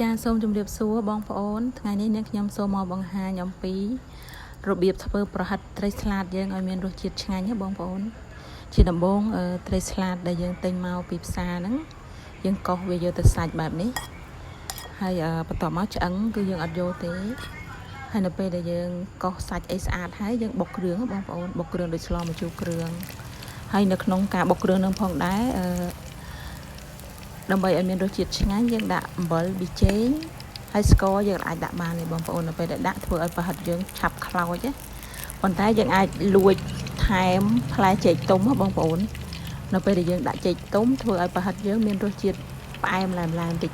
ចាសូមជម្រាបសួរបងប្អូនថ្ងៃនេះអ្នកខ្ញុំសូមមកបង្ហាញអំពីរបៀបធ្វើប្រហិតត្រីស្លាតយើងឲ្យមានរសជាតិឆ្ងាញ់ណាបងប្អូនជាដំបូងត្រីស្លាតដែលយើងទិញមកពីផ្សារហ្នឹងយើងកោសវាយកទៅសាច់បែបនេះហើយបន្ទាប់មកឆ្អឹងគឺយើងអត់យកទេហើយនៅពេលដែលយើងកោសសាច់អីស្អាតហើយយើងបុកគ្រឿងបងប្អូនបុកគ្រឿងដូចស្លម្ជូរគ្រឿងហើយនៅក្នុងការបុកគ្រឿងនឹងផងដែរដើម្បីឲ្យមានរសជាតិឆ្ងាញ់យើងដាក់អំបិលប៊ីចេងហើយស្ករយើងអាចដាក់បានទេបងប្អូននៅពេលដែលដាក់ធ្វើឲ្យប្រហិតយើងឆាប់ខ្លោចទេប៉ុន្តែយើងអាចលួចថែមផ្លែចេកទុំបងប្អូននៅពេលដែលយើងដាក់ចេកទុំធ្វើឲ្យប្រហិតយើងមានរសជាតិផ្អែមឡែមតិច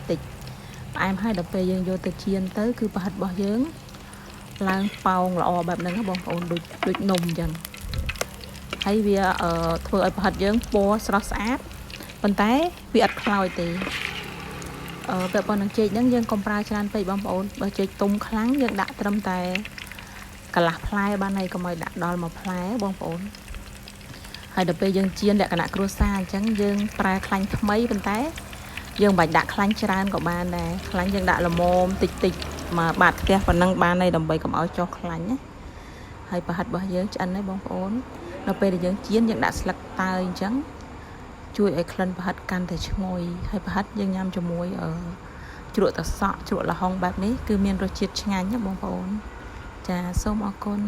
ផ្អែមហើយដល់ពេលយើងយកទៅចៀនទៅគឺប្រហិតរបស់យើងឡើងប៉ោងល្អបែបហ្នឹងបងប្អូនដូចនំអញ្ចឹងហើយវាធ្វើឲ្យប្រហិតយើងពណ៌ស្រស់ស្អាតប៉ុន្តែវាអត់ខ្លោចទេពាក់ព័ន្ធនឹងចេកហ្នឹងយើងកុំប្រើច្រើនពេកបងប្អូនបើចេកទុំខ្លាំងយើងដាក់ត្រឹមតែកន្លះផ្លែបានហើយកុំឲ្យដាក់ដល់1ផ្លែបងប្អូនហើយដល់ពេលយើងចៀនលក្ខណៈគ្រួសារអញ្ចឹងយើងប្រើខ្លាញ់ថ្មីប៉ុន្តែយើងមិនបាច់ដាក់ខ្លាញ់ច្រើនក៏បានដែរខ្លាញ់យើងដាក់ល្មមតិចមកបាតផ្ទះប៉ុណ្ណឹងបានហើយដើម្បីកុំឲ្យចុះខ្លាញ់ណាហើយប្រហិតរបស់យើងឆ្អិនហើយបងប្អូនដល់ពេលដែលយើងចៀនយើងដាក់ស្លឹកតើយអញ្ចឹងជួយឲ្យក្លិនប្រហិតកាន់តែឈ្ងុយហើយប្រហិតយើងញ៉ាំជាមួយជ្រក់ត្រសក់ជ្រក់ល្ហុងបែបនេះគឺមានរសជាតិឆ្ងាញ់ណាបងប្អូនចាសូមអរគុណ